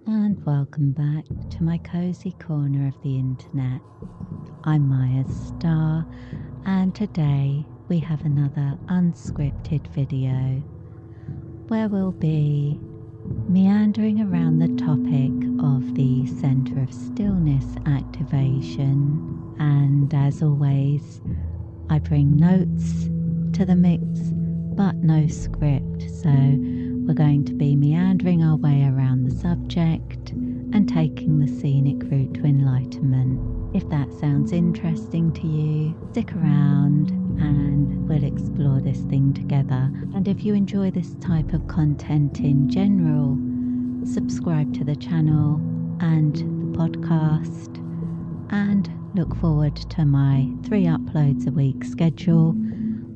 And welcome back to my cozy corner of the internet. I'm Mayastar, and today we have another unscripted video where we'll be meandering around the topic of the Center of Stillness activation. And as always, I bring notes to the mix but no script, so we're going to be meandering our way around the subject and taking the scenic route to enlightenment. If that sounds interesting to you, stick around and we'll explore this thing together. And if you enjoy this type of content in general, subscribe to the channel and the podcast, and look forward to my 3 uploads a week schedule,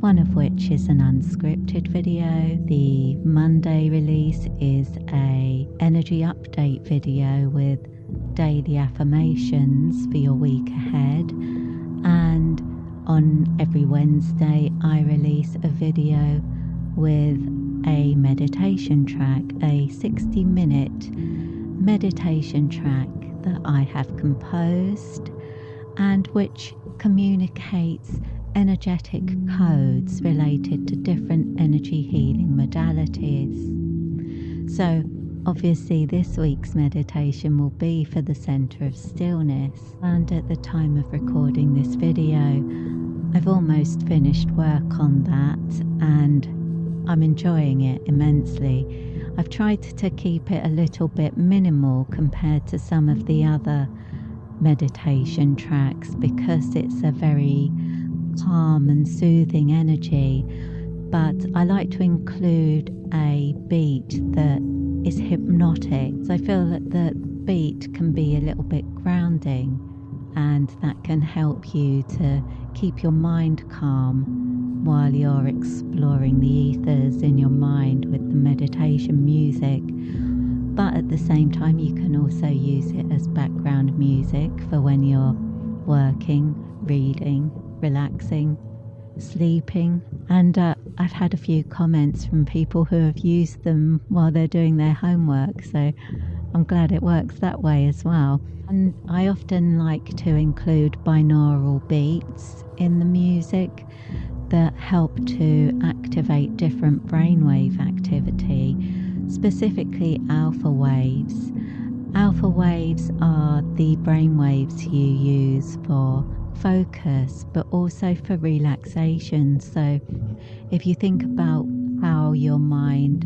one of which is an unscripted video. The Monday release is a energy update video with daily affirmations for your week ahead, and on every Wednesday I release a video with a meditation track, a 60-minute meditation track that I have composed and which communicates energetic codes related to different energy healing modalities. So obviously this week's meditation will be for the Center of Stillness, and at the time of recording this video I've almost finished work on that and I'm enjoying it immensely. I've tried to keep it a little bit minimal compared to some of the other meditation tracks because it's a very calm and soothing energy, but I like to include a beat that is hypnotic. So I feel that the beat can be a little bit grounding, and that can help you to keep your mind calm while you're exploring the ethers in your mind with the meditation music. But at the same time you can also use it as background music for when you're working, reading, relaxing, sleeping. And I've had a few comments from people who have used them while they're doing their homework, so I'm glad it works that way as well. And I often like to include binaural beats in the music that help to activate different brainwave activity, specifically alpha waves. Alpha waves are the brainwaves you use for focus but also for relaxation. So if you think about how your mind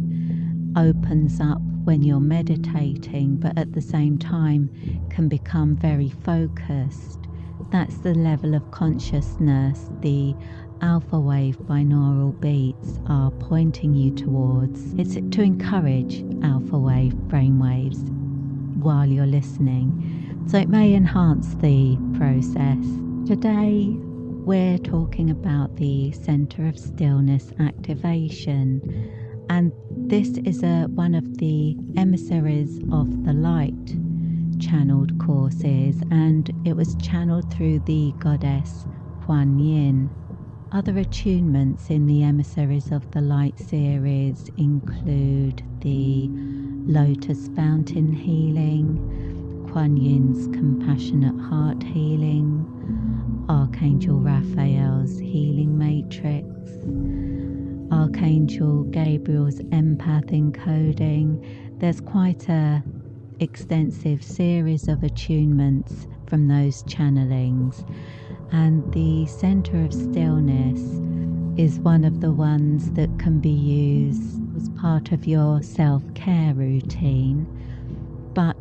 opens up when you're meditating but at the same time can become very focused, that's the level of consciousness the alpha wave binaural beats are pointing you towards. It's to encourage alpha wave brainwaves while you're listening, so it may enhance the process. Today we're talking about the Center of Stillness activation, and this is one of the emissaries of the light channeled courses, and it was channeled through the goddess Kuan Yin. Other attunements in the Emissaries of the Light series include the Lotus Fountain Healing, Kuan Yin's Compassionate Heart Healing, Archangel Raphael's Healing Matrix, Archangel Gabriel's Empath Encoding. There's quite a extensive series of attunements from those channelings, and the Center of Stillness is one of the ones that can be used as part of your self-care routine, but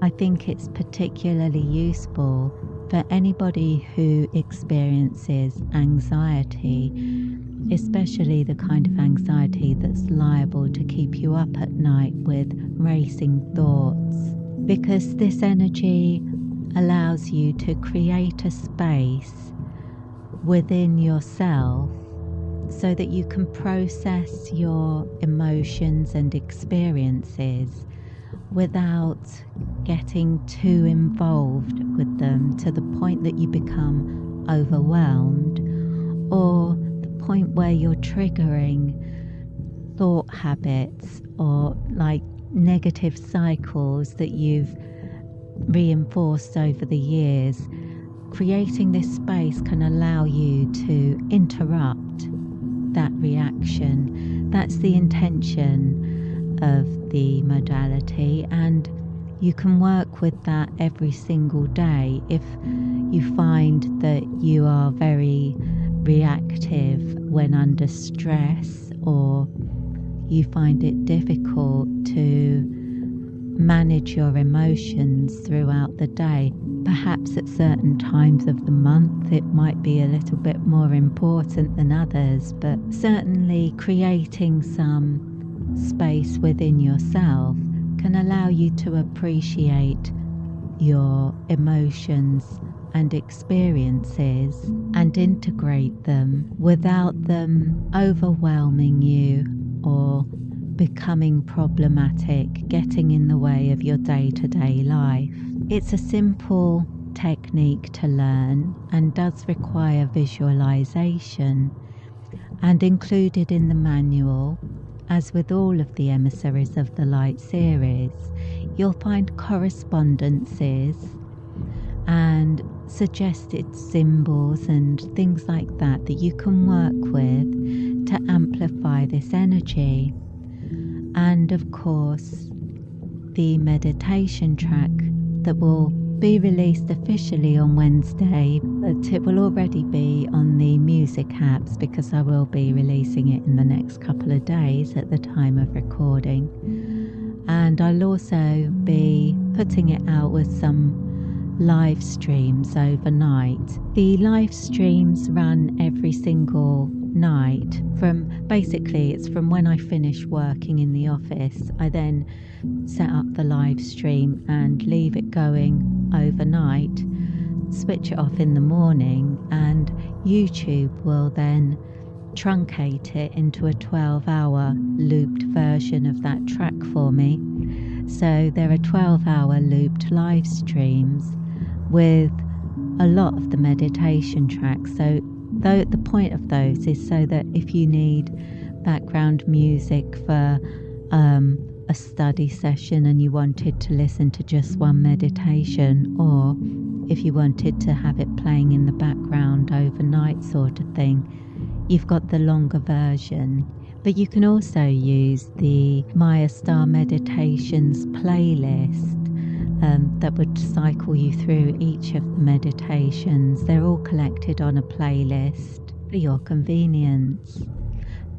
I think it's particularly useful for anybody who experiences anxiety, especially the kind of anxiety that's liable to keep you up at night with racing thoughts, because this energy allows you to create a space within yourself so that you can process your emotions and experiences without getting too involved with them to the point that you become overwhelmed, or the point where you're triggering thought habits or like negative cycles that you've reinforced over the years, creating this space can allow you to interrupt that reaction. That's the intention of the modality, and you can work with that every single day. If you find that you are very reactive when under stress, or you find it difficult to manage your emotions throughout the day, perhaps at certain times of the month it might be a little bit more important than others, but certainly creating some space within yourself can allow you to appreciate your emotions and experiences and integrate them without them overwhelming you or becoming problematic, getting in the way of your day-to-day life. It's a simple technique to learn and does require visualization, and included in the manual, as with all of the Emissaries of the Light series, you'll find correspondences and suggested symbols and things like that that you can work with to amplify this energy. And of course, the meditation track that will be released officially on Wednesday, but it will already be on the music apps because I will be releasing it in the next couple of days at the time of recording. And I'll also be putting it out with some live streams overnight. The live streams run every single night it's from when I finish working in the office. I then set up the live stream and leave it going overnight, switch it off in the morning, and YouTube will then truncate it into a 12-hour looped version of that track for me. So there are 12-hour looped live streams with a lot of the meditation tracks. So the point of those is so that if you need background music for a study session and you wanted to listen to just one meditation, or if you wanted to have it playing in the background overnight sort of thing, you've got the longer version. But you can also use the Mayastar Meditations playlist that would cycle you through each of the meditations. They're all collected on a playlist for your convenience.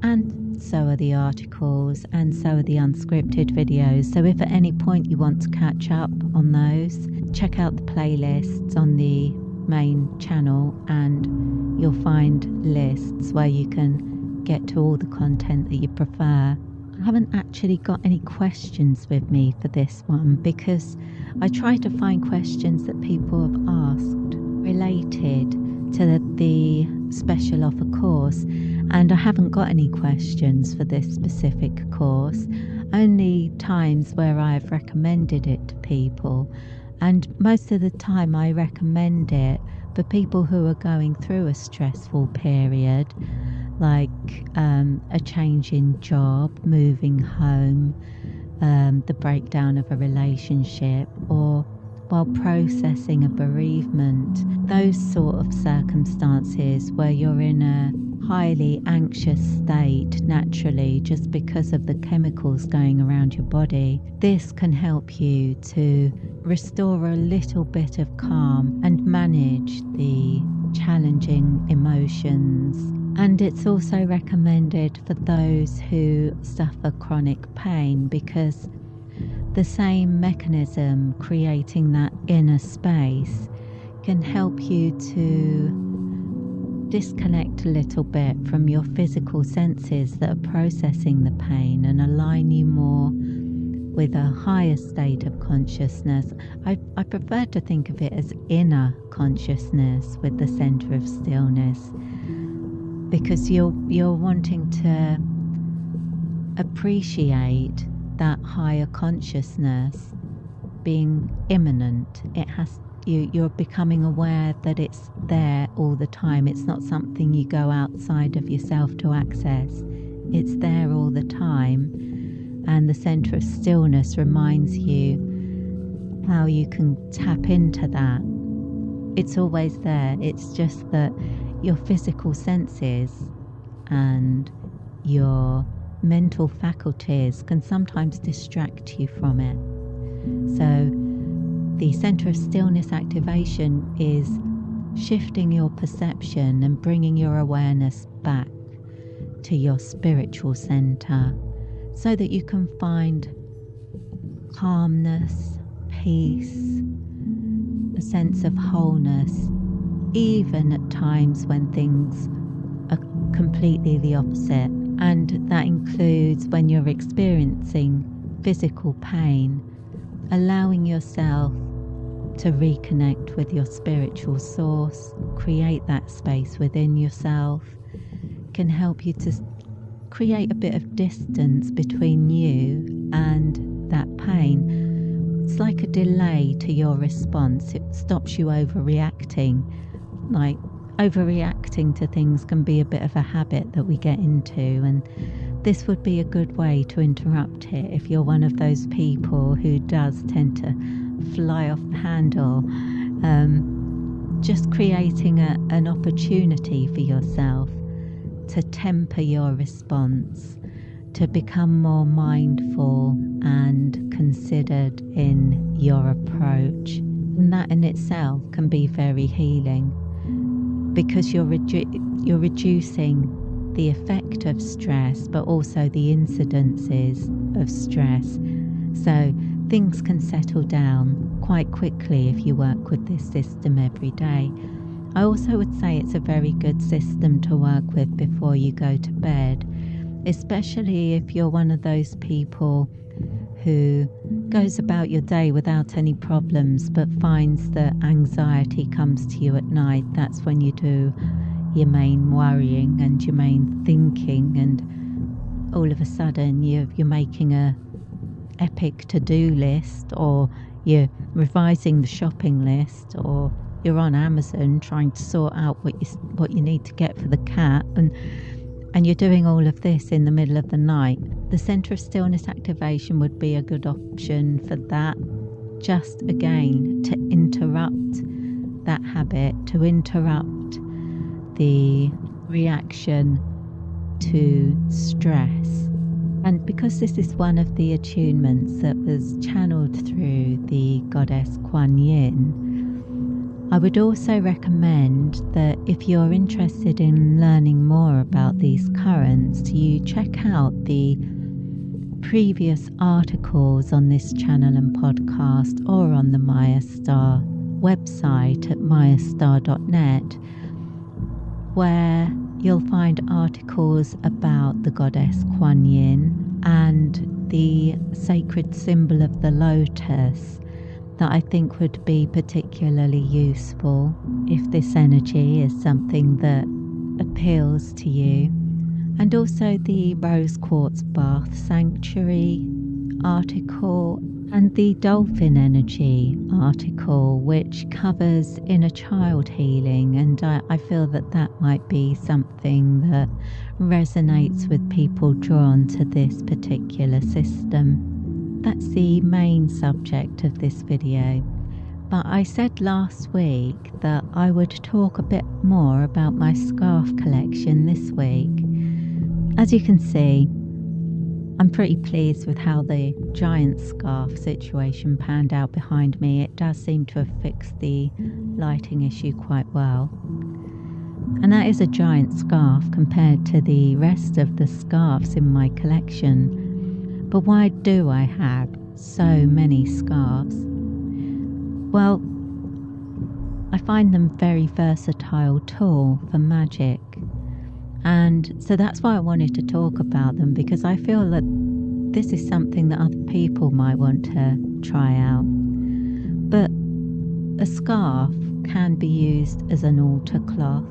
And so are the articles, and so are the unscripted videos. So if at any point you want to catch up on those, check out the playlists on the main channel and you'll find lists where you can get to all the content that you prefer. I haven't actually got any questions with me for this one because I try to find questions that people have asked related to the special offer course, and I haven't got any questions for this specific course, only times where I've recommended it to people, and most of the time I recommend it for people who are going through a stressful period, like a change in job, moving home, the breakdown of a relationship, or while processing a bereavement. Those sort of circumstances where you're in a highly anxious state naturally just because of the chemicals going around your body. This can help you to restore a little bit of calm and manage the challenging emotions. And it's also recommended for those who suffer chronic pain because the same mechanism creating that inner space can help you to disconnect a little bit from your physical senses that are processing the pain and align you more with a higher state of consciousness. I prefer to think of it as inner consciousness with the center of stillness, because you're wanting to appreciate that higher consciousness being imminent. You're becoming aware that it's there all the time. It's not something you go outside of yourself to access. It's there all the time, and the center of stillness reminds you how you can tap into that. It's always there. It's just that your physical senses and your mental faculties can sometimes distract you from it. So the center of stillness activation is shifting your perception and bringing your awareness back to your spiritual center so that you can find calmness, peace, a sense of wholeness, even at times when things are completely the opposite. And that includes when you're experiencing physical pain, allowing yourself to reconnect with your spiritual source, create that space within yourself, can help you to create a bit of distance between you and that pain. It's like a delay to your response. It stops you overreacting. Like, overreacting to things can be a bit of a habit that we get into, and this would be a good way to interrupt it if you're one of those people who does tend to fly off the handle. Just creating an opportunity for yourself to temper your response, to become more mindful and considered in your approach. And that in itself can be very healing, because you're reducing the effect of stress, but also the incidences of stress. So things can settle down quite quickly if you work with this system every day. I also would say it's a very good system to work with before you go to bed, especially if you're one of those people who goes about your day without any problems but finds that anxiety comes to you at night. That's when you do your main worrying and your main thinking, and all of a sudden you're making a epic to-do list, or you're revising the shopping list, or you're on Amazon trying to sort out what you need to get for the cat, and you're doing all of this in the middle of the night. The center of stillness activation would be a good option for that, just again to interrupt that habit, to interrupt the reaction to stress. And because this is one of the attunements that was channeled through the goddess Kuan Yin, I would also recommend that if you're interested in learning more about these currents, you check out the previous articles on this channel and podcast, or on the Mayastar website at mayastar.net, where you'll find articles about the goddess Kuan Yin and the sacred symbol of the lotus that I think would be particularly useful if this energy is something that appeals to you. And also the rose quartz bath sanctuary article and the dolphin energy article, which covers inner child healing, and I feel that might be something that resonates with people drawn to this particular system. That's the main subject of this video, but I said last week that I would talk a bit more about my scarf collection this week. As you can see, I'm pretty pleased with how the giant scarf situation panned out behind me. It does seem to have fixed the lighting issue quite well. And that is a giant scarf compared to the rest of the scarves in my collection. But why do I have so many scarves? Well, I find them very versatile tool for magic. And so that's why I wanted to talk about them, because I feel that this is something that other people might want to try out. But a scarf can be used as an altar cloth.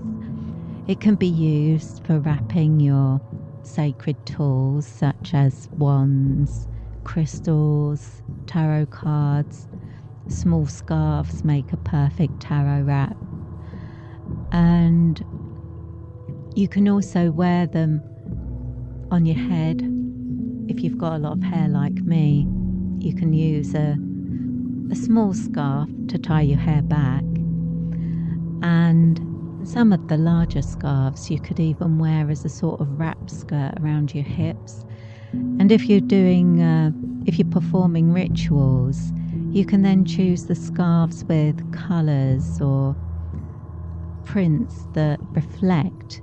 It can be used for wrapping your sacred tools such as wands, crystals, tarot cards. Small scarves make a perfect tarot wrap. And you can also wear them on your head if you've got a lot of hair like me, you can use a small scarf to tie your hair back. And some of the larger scarves you could even wear as a sort of wrap skirt around your hips. And if you're performing rituals, you can then choose the scarves with colours or prints that reflect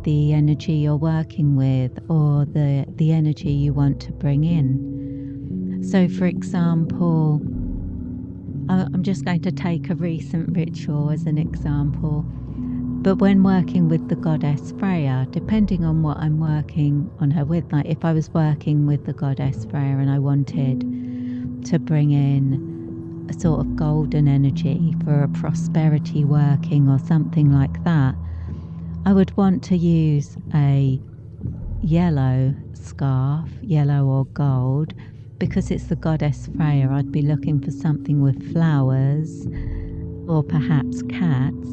the energy you're working with or the energy you want to bring in. So for example, I'm just going to take a recent ritual as an example, but when working with the goddess Freya, depending on what I'm working on her with, like if I was working with the goddess Freya and I wanted to bring in a sort of golden energy for a prosperity working or something like that, I would want to use a yellow scarf, yellow or gold, because it's the goddess Freya. I'd be looking for something with flowers or perhaps cats.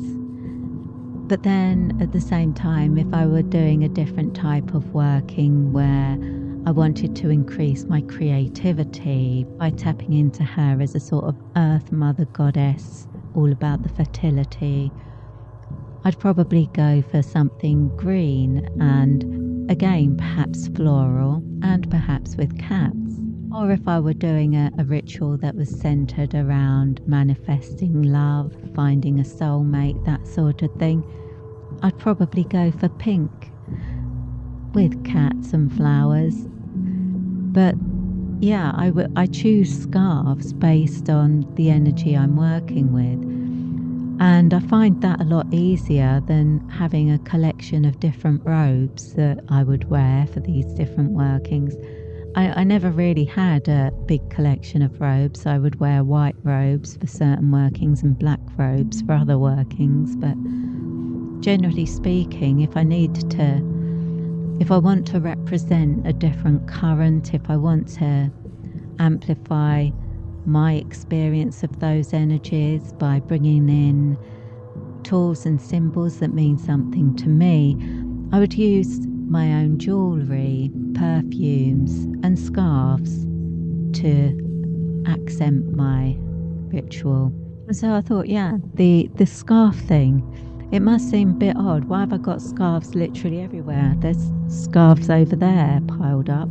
But then at the same time, if I were doing a different type of working where I wanted to increase my creativity by tapping into her as a sort of earth mother goddess, all about the fertility, I'd probably go for something green and again perhaps floral and perhaps with cats. Or if I were doing a ritual that was centered around manifesting love, finding a soulmate, that sort of thing, I'd probably go for pink with cats and flowers. But yeah, I choose scarves based on the energy I'm working with. And I find that a lot easier than having a collection of different robes that I would wear for these different workings. I never really had a big collection of robes. I would wear white robes for certain workings and black robes for other workings. But generally speaking, if I want to represent a different current, if I want to amplify my experience of those energies by bringing in tools and symbols that mean something to me, I would use my own jewellery, perfumes and scarves to accent my ritual. And so I thought, the scarf thing, it must seem a bit odd. Why have I got scarves literally everywhere? There's scarves over there piled up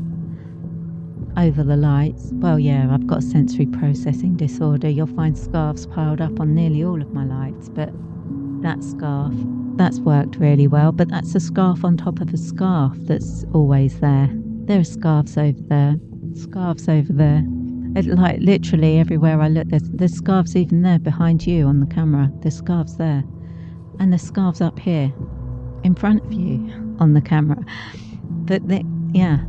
over the lights. Well, yeah, I've got a sensory processing disorder. You'll find scarves piled up on nearly all of my lights, but that scarf, that's worked really well. But that's a scarf on top of a scarf that's always there. There are scarves over there, scarves over there. Like literally everywhere I look, there's scarves even there behind you on the camera. There's scarves there. And there's scarves up here in front of you on the camera. But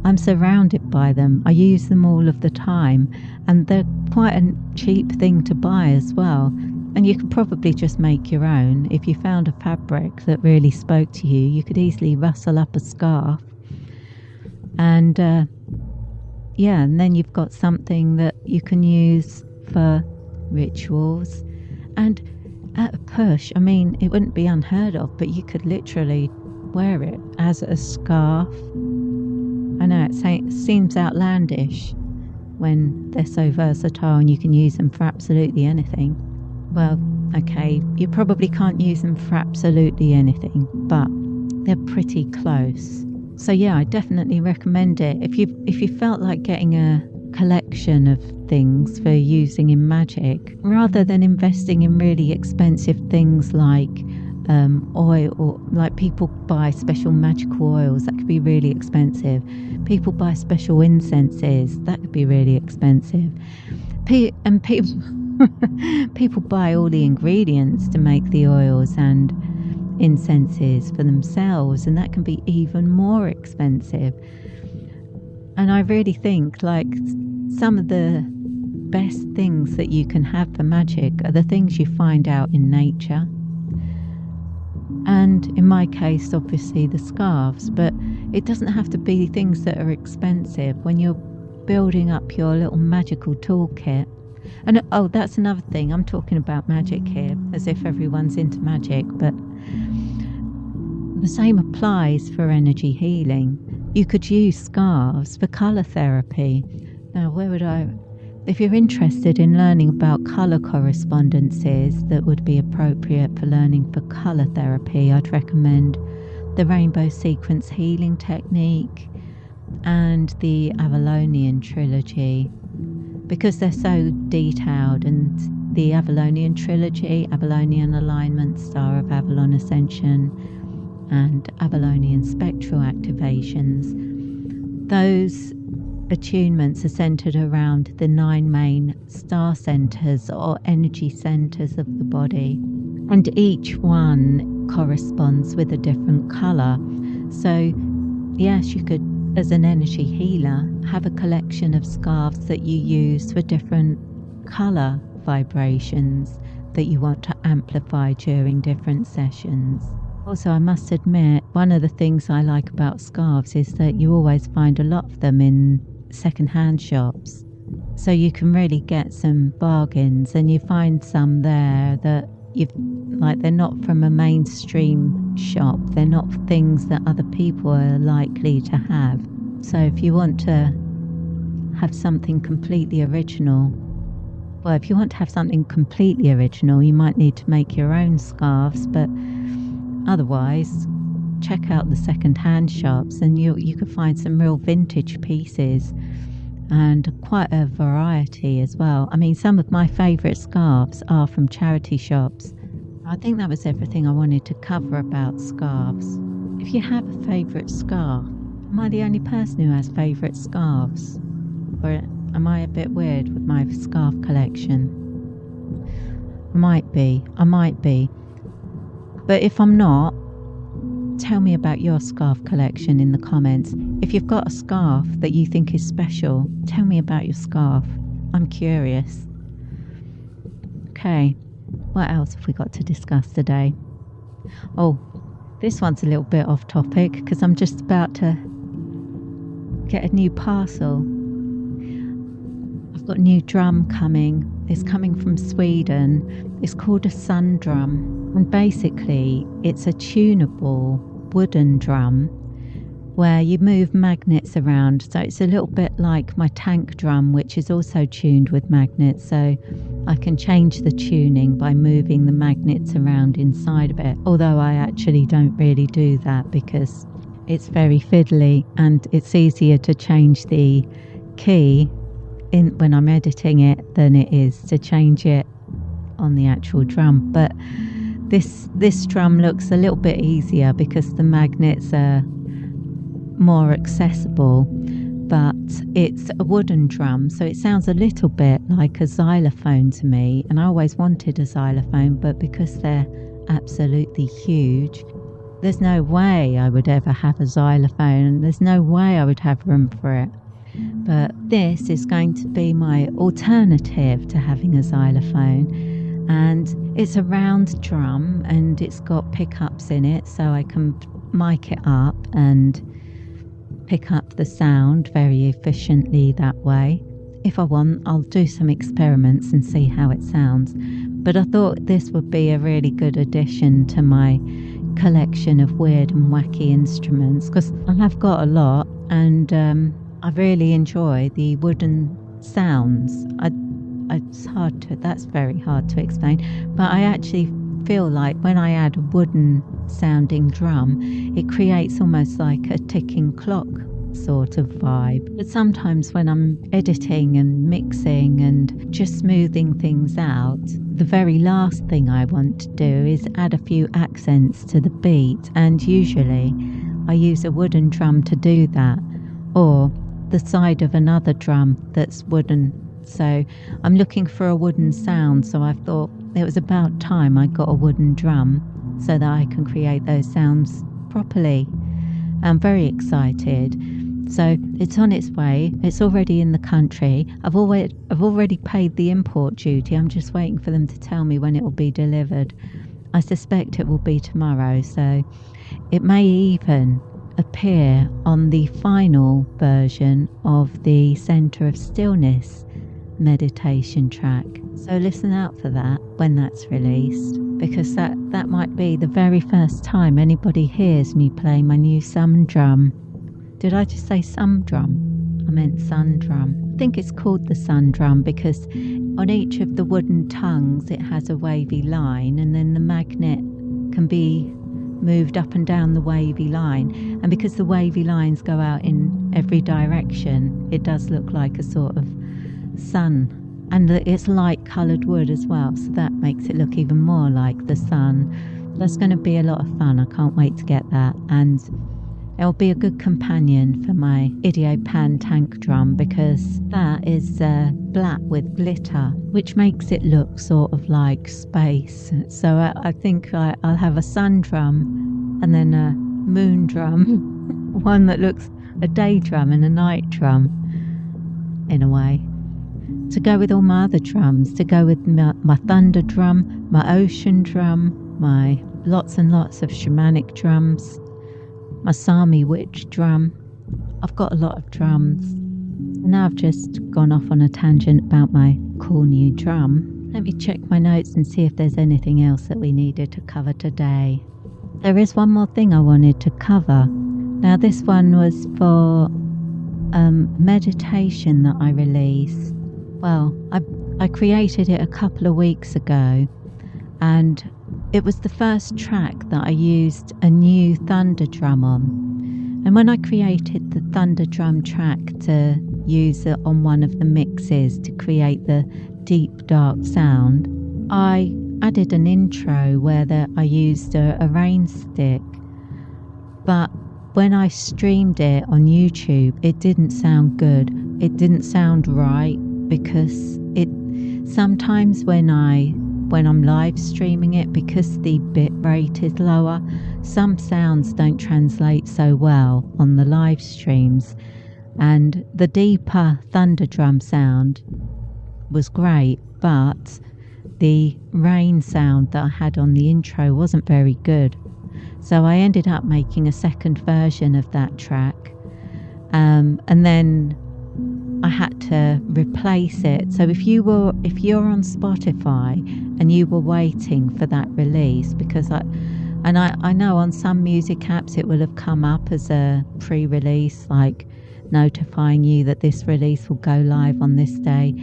I'm surrounded by them. I use them all of the time, and they're quite a cheap thing to buy as well. And you could probably just make your own. If you found a fabric that really spoke to you, you could easily rustle up a scarf. And and then you've got something that you can use for rituals. And at a push, I mean, it wouldn't be unheard of, but you could literally wear it as a scarf. I know it seems outlandish when they're so versatile and you can use them for absolutely anything. Well, okay, you probably can't use them for absolutely anything, but they're pretty close. So yeah, I definitely recommend it. If you felt like getting a collection of things for using in magic, rather than investing in really expensive things like oil, or like people buy special magical oils, that could be really expensive. People buy special incenses, that could be really expensive. And people buy all the ingredients to make the oils and incenses for themselves, and that can be even more expensive. And I really think like some of the best things that you can have for magic are the things you find out in nature. And in my case, obviously the scarves, but it doesn't have to be things that are expensive when you're building up your little magical toolkit. And that's another thing, I'm talking about magic here as if everyone's into magic, but the same applies for energy healing. you could use scarves for colour therapy. Now, if you're interested in learning about colour correspondences that would be appropriate for learning for colour therapy, I'd recommend the Rainbow Sequence Healing Technique and the Avalonian Trilogy, because they're so detailed. And the Avalonian Trilogy, Avalonian Alignment, Star of Avalon Ascension, and Avalonian Spectral Activations, those attunements are centered around the 9 main star centers or energy centers of the body, and each one corresponds with a different color. So yes, you could, as an energy healer, have a collection of scarves that you use for different color vibrations that you want to amplify during different sessions. Also, I must admit, one of the things I like about scarves is that you always find a lot of them in second-hand shops. So you can really get some bargains, and you find some there that they're not from a mainstream shop. They're not things that other people are likely to have. So if you want to have something completely original, you might need to make your own scarves, but otherwise, check out the second-hand shops, and you can find some real vintage pieces and quite a variety as well. I mean, some of my favourite scarves are from charity shops. I think that was everything I wanted to cover about scarves. If you have a favourite scarf, am I the only person who has favourite scarves? Or am I a bit weird with my scarf collection? I might be. But if I'm not, tell me about your scarf collection in the comments. If you've got a scarf that you think is special, tell me about your scarf. I'm curious. Okay, what else have we got to discuss today? Oh, this one's a little bit off topic because I'm just about to get a new parcel. I've got a new drum coming. It's coming from Sweden. It's called a sun drum. And basically, it's a tunable wooden drum where you move magnets around. So it's a little bit like my tank drum, which is also tuned with magnets. So I can change the tuning by moving the magnets around inside of it. Although I actually don't really do that because it's very fiddly, and it's easier to change the key when I'm editing it than it is to change it on the actual drum. But this drum looks a little bit easier because the magnets are more accessible, but it's a wooden drum, so it sounds a little bit like a xylophone to me, and I always wanted a xylophone, but because they're absolutely huge, there's no way I would ever have a xylophone, and there's no way I would have room for it. But this is going to be my alternative to having a xylophone. And it's a round drum, and it's got pickups in it, so I can mic it up and pick up the sound very efficiently that way. If I want, I'll do some experiments and see how it sounds. But I thought this would be a really good addition to my collection of weird and wacky instruments, because I have got a lot, and I really enjoy the wooden sounds. That's very hard to explain, but I actually feel like when I add a wooden sounding drum, it creates almost like a ticking clock sort of vibe. But sometimes when I'm editing and mixing and just smoothing things out, the very last thing I want to do is add a few accents to the beat, and usually I use a wooden drum to do that, or the side of another drum that's wooden. So I'm looking for a wooden sound, so I thought it was about time I got a wooden drum so that I can create those sounds properly. I'm very excited. So it's on its way. It's already in the country. I've already paid the import duty. I'm just waiting for them to tell me when it will be delivered. I suspect it will be tomorrow, so it may even appear on the final version of the Center of Stillness meditation track. So listen out for that when that's released, because that might be the very first time anybody hears me play my new sun drum. Did I just say sun drum? I meant sun drum. I think it's called the sun drum because on each of the wooden tongues it has a wavy line, and then the magnet can be moved up and down the wavy line. And because the wavy lines go out in every direction, it does look like a sort of sun. And it's light coloured wood as well, so that makes it look even more like the sun. That's going to be a lot of fun. I can't wait to get that. And it'll be a good companion for my Idiopan tank drum because that is black with glitter, which makes it look sort of like space. So I think I'll have a sun drum and then a moon drum, one that looks a day drum and a night drum, in a way, to go with all my other drums, to go with my thunder drum, my ocean drum, my lots and lots of shamanic drums, my Sami witch drum. I've got a lot of drums. And now I've just gone off on a tangent about my cool new drum. Let me check my notes and see if there's anything else that we needed to cover today. There is one more thing I wanted to cover. Now this one was for meditation that I released. Well, I created it a couple of weeks ago, and it was the first track that I used a new thunder drum on. And when I created the thunder drum track to use it on one of the mixes to create the deep dark sound, I added an intro where I used a rain stick. But when I streamed it on YouTube, it didn't sound good. It didn't sound right because sometimes when I'm live streaming it, because the bit rate is lower, some sounds don't translate so well on the live streams. And the deeper thunder drum sound was great, but the rain sound that I had on the intro wasn't very good. So I ended up making a second version of that track, and then I had to replace it. So if you're on Spotify and you were waiting for that release, because I know on some music apps it will have come up as a pre-release, like notifying you that this release will go live on this day,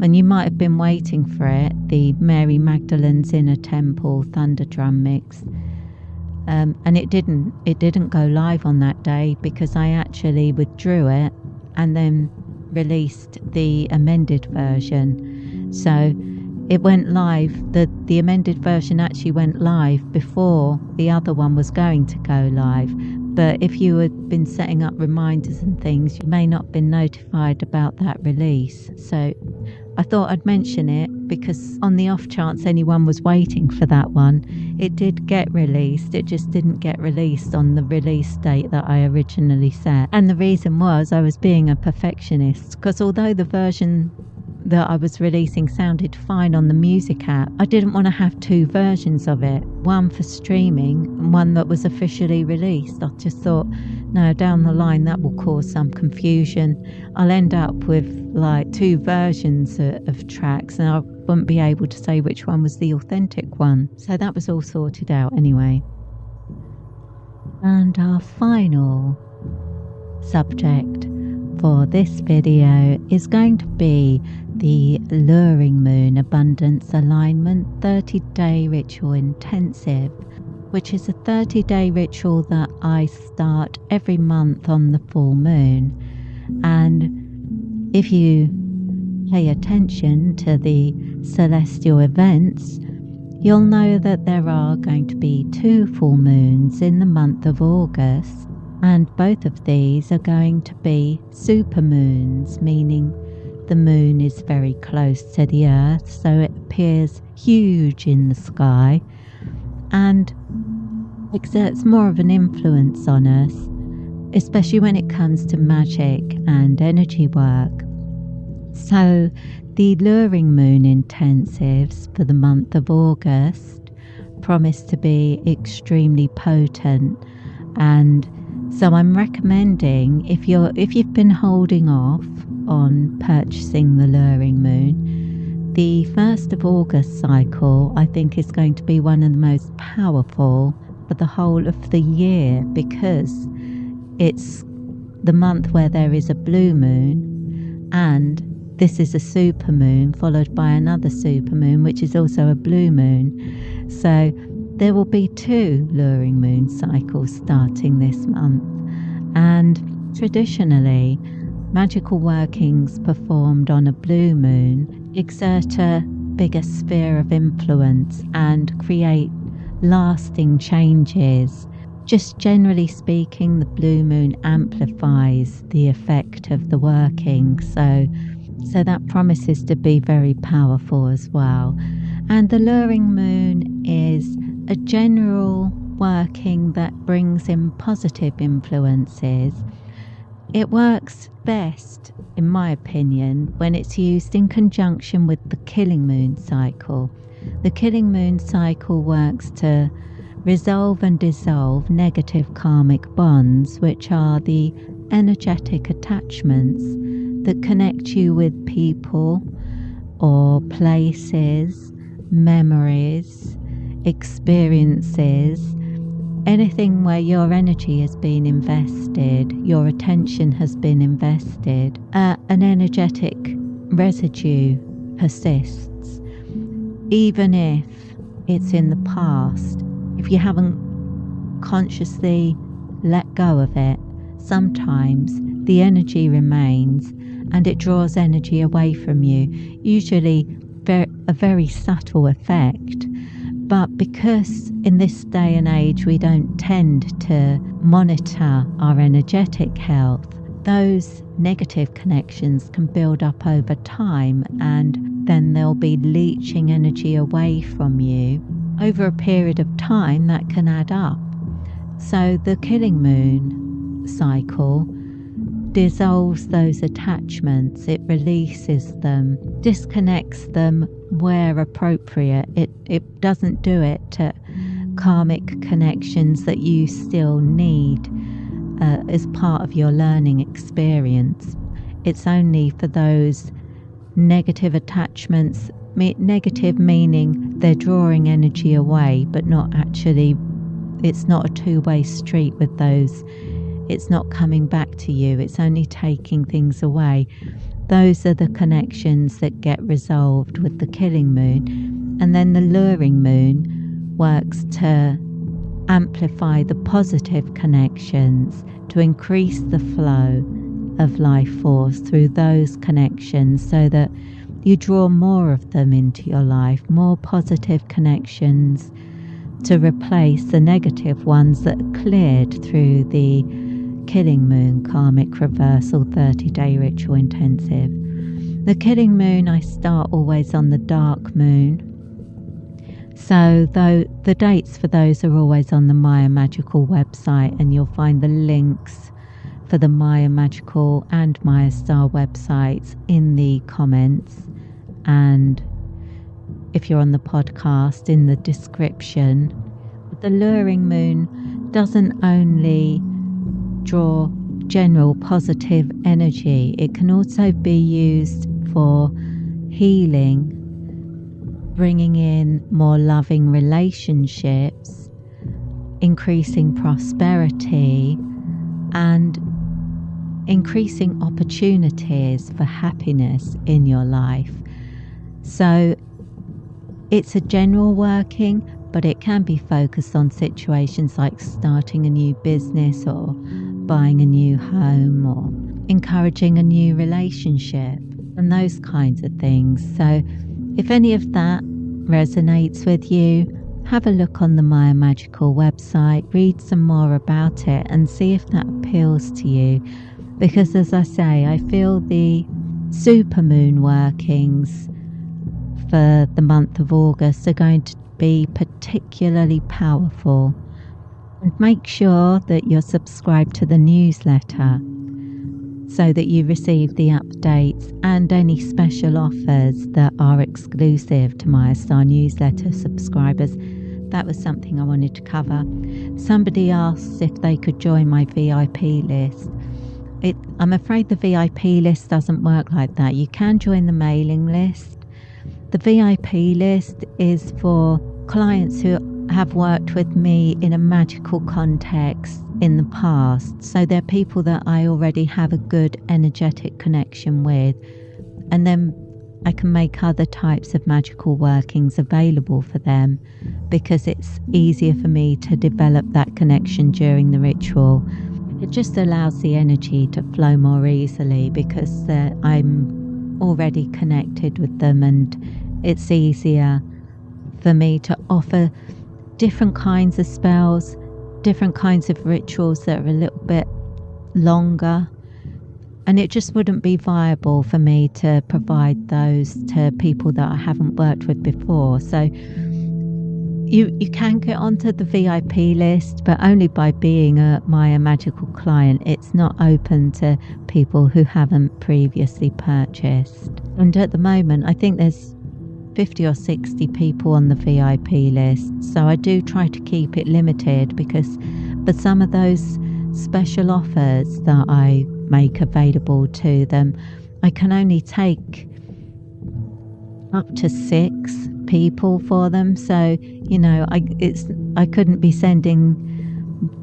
and you might have been waiting for it, the Mary Magdalene's Inner Temple Thunder Drum Mix, and it didn't go live on that day because I actually withdrew it and then released the amended version. So it went live, the amended version actually went live before the other one was going to go live. But if you had been setting up reminders and things, you may not have been notified about that release. So I thought I'd mention it because on the off chance anyone was waiting for that one, it did get released. It just didn't get released on the release date that I originally set. And the reason was I was being a perfectionist, because although the version that I was releasing sounded fine on the music app, I didn't want to have two versions of it, one for streaming and one that was officially released. I just thought, no, down the line that will cause some confusion. I'll end up with like two versions of tracks and I wouldn't be able to say which one was the authentic one. So that was all sorted out anyway. And our final subject for this video is going to be the Luring Moon Abundance Alignment 30-day Ritual Intensive, which is a 30-day ritual that I start every month on the full moon. And if you pay attention to the celestial events, you'll know that there are going to be 2 full moons in the month of August, and both of these are going to be supermoons, meaning the moon is very close to the earth, so it appears huge in the sky and exerts more of an influence on us, especially when it comes to magic and energy work. So the Luring Moon intensives for the month of August promise to be extremely potent, and so I'm recommending, if you've been holding off on purchasing the Luring Moon, the 1st of August cycle I think is going to be one of the most powerful for the whole of the year, because it's the month where there is a blue moon, and this is a supermoon followed by another supermoon, which is also a blue moon. So there will be 2 luring moon cycles starting this month. And traditionally, magical workings performed on a blue moon exert a bigger sphere of influence and create lasting changes. Just generally speaking, the blue moon amplifies the effect of the working, so that promises to be very powerful as well. And the luring moon is a general working that brings in positive influences. It works best, in my opinion, when it's used in conjunction with the killing moon cycle. The killing moon cycle works to resolve and dissolve negative karmic bonds, which are the energetic attachments that connect you with people or places, memories, experiences, anything where your energy has been invested, your attention has been invested, an energetic residue persists, even if it's in the past. If you haven't consciously let go of it, sometimes the energy remains and it draws energy away from you, usually a very subtle effect. But because in this day and age we don't tend to monitor our energetic health, those negative connections can build up over time, and then they'll be leaching energy away from you. Over a period of time, that can add up. So the killing moon cycle dissolves those attachments, it releases them, disconnects them where appropriate. It doesn't do it to karmic connections that you still need as part of your learning experience. It's only for those negative attachments, negative meaning they're drawing energy away, but not actually, it's not a two-way street with those. It's not coming back to you, it's only taking things away. Those are the connections that get resolved with the killing moon. And then the luring moon works to amplify the positive connections, to increase the flow of life force through those connections, so that you draw more of them into your life, more positive connections to replace the negative ones that are cleared through the killing moon karmic reversal 30-day ritual intensive. The killing moon I start always on the dark moon. So though the dates for those are always on the Maya Magical website, and you'll find the links for the Maya Magical and Mayastar websites in the comments, and if you're on the podcast, in the description. The luring moon doesn't only draw general positive energy, it can also be used for healing, bringing in more loving relationships, increasing prosperity, and increasing opportunities for happiness in your life. So it's a general working, but it can be focused on situations like starting a new business, or buying a new home, or encouraging a new relationship, and those kinds of things. So if any of that resonates with you, have a look on the Maya Magical website, read some more about it, and see if that appeals to you. Because as I say, I feel the supermoon workings for the month of August are going to be particularly powerful. And make sure that you're subscribed to the newsletter so that you receive the updates and any special offers that are exclusive to Mayastar newsletter subscribers. That was something I wanted to cover. Somebody asked if they could join my VIP list. I'm afraid the VIP list doesn't work like that. You can join the mailing list. The VIP list is for clients who have worked with me in a magical context, in the past. So they're people that I already have a good energetic connection with. And then I can make other types of magical workings available for them because it's easier for me to develop that connection during the ritual. It just allows the energy to flow more easily because I'm already connected with them, and it's easier for me to offer different kinds of spells, different kinds of rituals that are a little bit longer. And it just wouldn't be viable for me to provide those to people that I haven't worked with before. So you can get onto the VIP list, but only by being a Maya Magical client. It's not open to people who haven't previously purchased. And at the moment, I think there's 50 or 60 people on the VIP list. So I do try to keep it limited because for some of those special offers that I make available to them, I can only take up to 6 people for them. So I couldn't be sending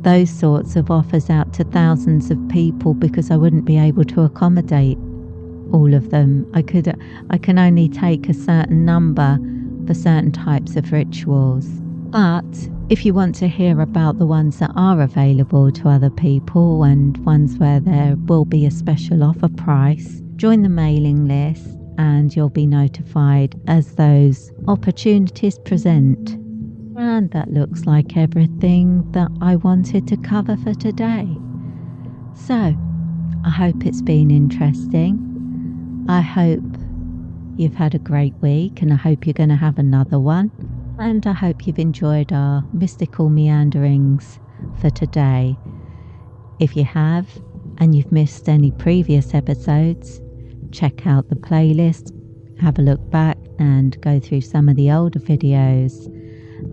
those sorts of offers out to thousands of people because I wouldn't be able to accommodate all of them. I can only take a certain number for certain types of rituals. But if you want to hear about the ones that are available to other people and ones where there will be a special offer price, join the mailing list and you'll be notified as those opportunities present. And that looks like everything that I wanted to cover for today. So, I hope it's been interesting. I hope you've had a great week, and I hope you're going to have another one. And I hope you've enjoyed our mystical meanderings for today. If you have, and you've missed any previous episodes, check out the playlist, have a look back and go through some of the older videos,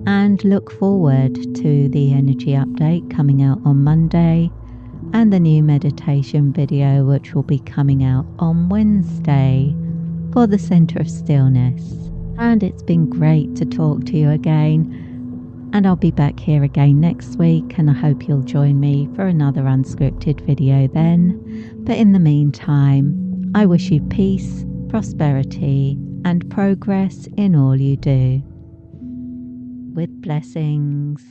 and look forward to the energy update coming out on Monday and the new meditation video which will be coming out on Wednesday for the Center of Stillness. And it's been great to talk to you again, and I'll be back here again next week, and I hope you'll join me for another unscripted video then. But in the meantime, I wish you peace, prosperity and progress in all you do. With blessings.